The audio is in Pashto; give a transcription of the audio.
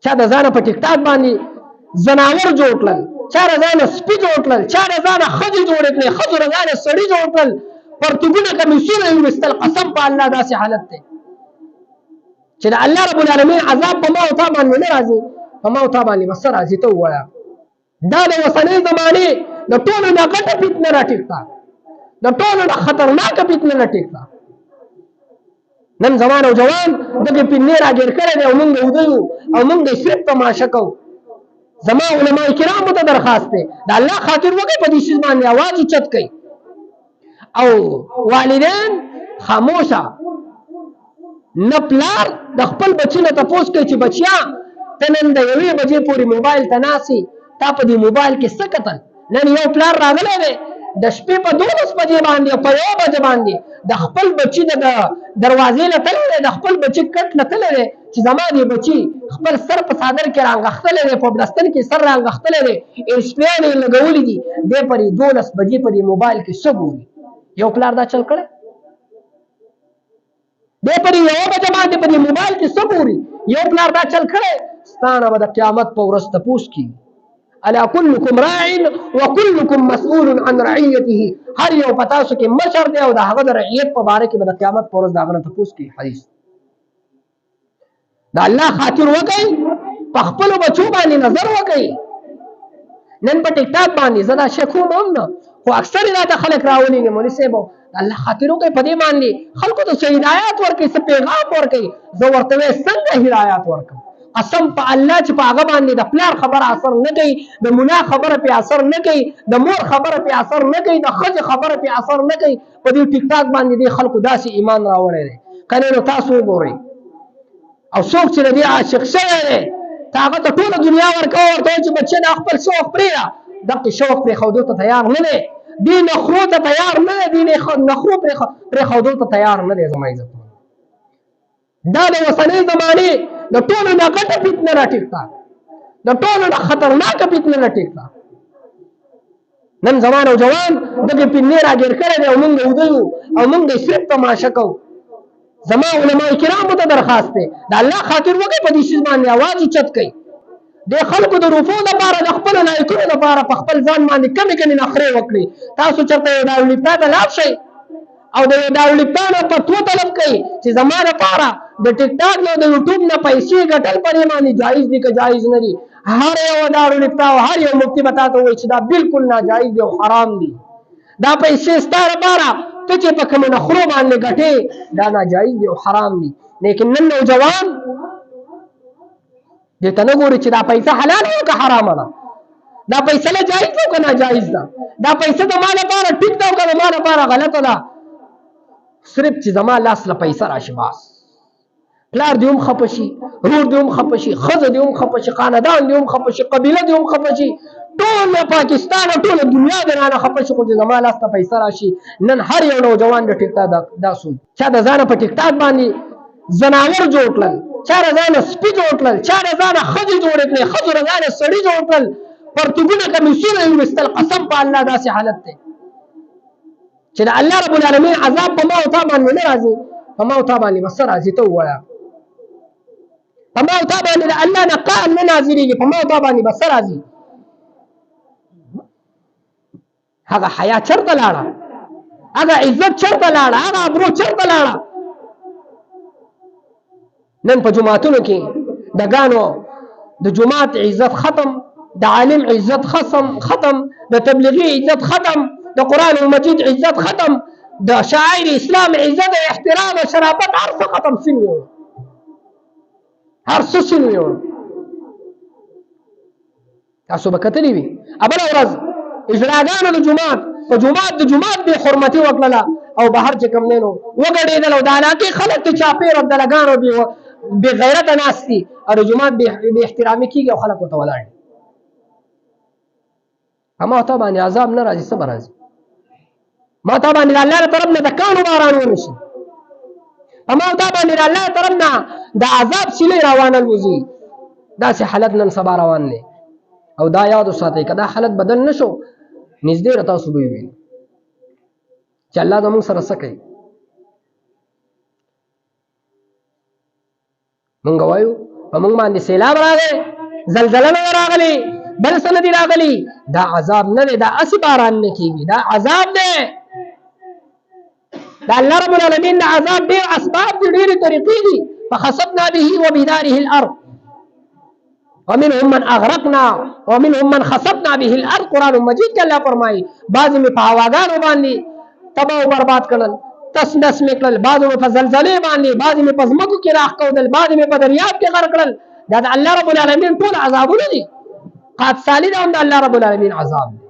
چا د ځانه په ټیک ټاک باندې زناور جوړ کړل، چا د ځانه سپي جوړ کړل، چا د ځانه ښځې جوړې کړې، ښځو د ځانه سړي جوړ کړل، پرتوګونه کمیسونه یې ویستل. قسم په الله داسې حالت دی چې د الله رب العالمین عذاب په ما او تا باندې نه راځي، په ما او تا باندې به څه راځي ته ووایه. دا د اوسنۍ زمانې د ټولو نه غټه فتنه راټیک د ټولو نه خطرناکه فتنه راټیک ده. نن ځوان او جوان دغه فتنې راګیر کړی دی او موږ ودیو او موږ د صرف تماشه کوو. زما علماء کرامو ته درخواست دی د الله خاطر وکړئ په دې شیز باندې اواز اوچت کړئ او والدین خاموشه نه پلار د خپل بچي نه تپوس کوي چې بچیا ته نن د 1 بجې پورې موبایل ته ناسې تا په دې موبایل کې څه کتل. نن یو پلار راغلی دی د شپې په 12 بجې باندې په 1 بجې باندې د خپل بچي د دروازې نه تللی دی، د خپل بچي کټ نه تللی دی چې زما دې بچي خپل سر په څادر کې رانغښتلی دی، په بلستر کې سر رانغښتلی دی، انسپیان یې لګولي دي، دی په 12 بجې په دې موبایل کې څه ګوري؟ یو پلار دا چل کړی دی په 1 بجې باندې په دې موبایل کې څه ګوري؟ یو پلار دا چل کړی ستانه به د قیامت په ورځ تپوس کېږي. الا كلكم راع وكلكم مسؤول عن رعيته. هر یو په تاسو کې مشر دی او د هغه د رعیت په باره کې به د قیامت په ورځ د هغه نه تپوس کېږي. حدیث د الله خاطر وکړئ، په خپلو بچو باندې نظر وکړئ. نن په ټیک ټاک باندې زه دا شی کوم هم نه، خو اکثر یې راته خلک راولېږي مولوي صاحب د الله خاطر وکړئ په دې باندې خلکو ته څه هدایات ورکړئ، څه پیغام ورکړئ. زه ورته وایي څنګه هدایات ورکړم؟ قسم په الله چې په هغه باندې د پلار خبره اثر نه کوي، د ملا خبره پې اثر نه کوي، د مور خبره پې اثر نه کوي، د ښځې خبره پې اثر نه کوي. په دې ټیک ټاک باندې دې خلکو داسې ایمان راوړی دی. که نه نو تاسو وګورئ او څوک چې د دې عاشق شوی دی ته هغه ته ټوله دنیا ورکوه، ورته وایي چې بچه دا خپل شوق پرېږده، دغې شوق پرېښودو ته تیار نه دی، دې نخرو ته تیار نه دی، دې نخرو پرېښودو ته تیار نه دی. زما عزت دا د اوسنۍ زمانې د ټولو نه غټه فتنه راټیک ده، د ټولو نه خطرناکه فتنه راټیک ده. نن ځوان او جوان دغې فتنې راګیر کړی دی او موږ ودیو او موږ د صرف تماشه کوو. زما علماء کرامو ته درخواست دی د الله خاطر وکړئ په دې شیز باندې اواز اوچت کړئ. د خلکو د روپو لپاره د خپلو لایقونو لپاره په خپل ځان باندې کمې کمې نخرې وکړي. تاسو چېرته یو دارالفتاح ته لاړ شئ او د یو دارالفتاح نه فتوا طلب کوي چې زما لپاره د ټیک ټاک نه د یوټیوب نه پیسې ګټل په دې باندې جایز دي که جایز نه دي؟ هر یو دارالفتاح او هر یو مفتي به تاته وایي چې دا بالکل ناجایز دي او حرام دي. دا پیسې ستا لپاره ته چې په کومو نخرو باندې ګټې دا ناجایز دي او حرام دي. لیکن نن نوجوان دې ته نه ګوري چې دا پیسه حلاله او که حرامه ده، دا پیسه نه جایز ده او که ناجایز ده، دا پیسه د ما لپاره ټیک ده او که د ما لپاره غلطه ده. صرف چې زما لاس له پیسه راشي بس. پلار دې هم خفه شي، رور دې هم خفه شي، ښځه دې هم خفه شي، خاندان دې هم خفه شي، قبیله دې هم خفه شي، ټول پاکستان او ټوله دنیا دې رانه خفه شي، خو چې زما لاس ته پیسه راشي. نن هر یو نوجوان د ټیک ټاک دا سوچ چا د ځانه په ټیک ټاک باندې زناور جوړ کړل، چا د ځانه سپي جوړ کړل، چا د ځانه ښځې جوړې کړې، ښځو د ځانه سړي جوړ کړل، پرتوګونه کمیسونه یې ویستل. قسم په الله داسې حالت دی چې د الله رب العالمین عذاب په ما او تا باندې نه راځي، په ما او تا باندې به څه راځي ته ووایه. په ما او تا باندې د الله نه قهر نه نازلېږي، په ما او تا باندې به څه راځي؟ هغه حیا چېرته لاړه؟ هغه عزت چېرته لاړه؟ هغه ابرو چېرته لاړه؟ نن په جوماتونو کې د ګانو د جومات عزت ختم، د عالم عزت ختم، د تبلیغي عزت ختم، د قرآن المجید عزت ختم، د شاعر اسلام عزت او احترام او شرافت هر څه ختم شوي وو، هر څه شوي وو. تاسو به کتلي وي بله ورځ اجراګانو د جومات په د جومات بې حرمتي وکړله او بهر چې کوم دی نو وګډېدل او د علاقې خلک ته چاپېر عبدالګانو بې غیرته ناست دي او د جومات بې احترامي کېږي او خلک ورته ولاړ دي. ما تا باندې عذاب نه راځي، څه به راځي؟ ما تا باندې د الله له طرف نه د کاڼو باران ونه شي، ما تا باندې د الله له طرف نه د عذاب سیلې روانه الوځي. داسې حالت نن سبا روان دی او دا یاد وساتئ که دا حالت بدل نه شو نږدې را تاسو به ووینئ چې الله زموږ سره څه کوي. موږ وایو په موږ باندې سیلاب راغی، زلزله نه راغلی، بل څه نه دي راغلي. دا عذاب نه دی، دا اسی باران نه کیږي، دا عذاب دی. دا الله رب العالمین د عذاب ډېر اسباب دي، ډېرې طریقې دي. فخسفنا به وبداره الارض ومنهم من اغرقنا ومنهم من خسفنا به الارض. قرآن مجید کې الله فرمایي بعضې مې په هواګانو باندې تباه او برباد کړل، تس نس مې کړل، بعضې مې په زلزلې باندې، بعضې مې په ځمکو کې راښکودل، بعضې مې په دریاب کې غرق کړل. دا د الله رب العالمین ټول عذابونه دي. قاد سالی دا هم د الله رب العالمین عذاب دی.